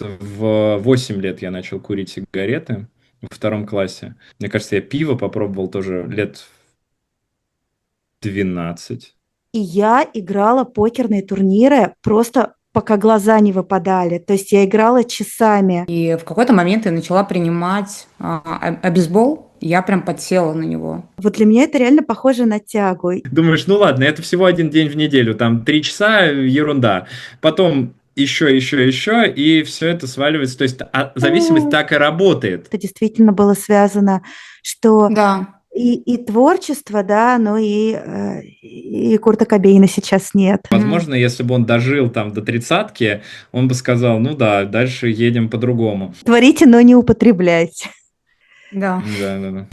в 8 лет я начал курить сигареты во втором классе. Мне кажется, я пиво попробовал тоже лет в 12. И я играла покерные турниры просто пока глаза не выпадали. То есть я играла часами. И в какой-то момент я начала принимать бейсбол. Я прям подсела на него. Вот для меня это реально похоже на тягу. Думаешь, ну ладно, это всего один день в неделю, там 3 часа, ерунда. Потом еще, и все это сваливается. То есть зависимость Ну, так и работает. это действительно было связано, что Да, и творчество, да, но и Курта Кобейна сейчас нет. Возможно, если бы он дожил там до тридцатки, он бы сказал, ну да, дальше едем по-другому. Творите, но не употребляйте. да. Да, да, да.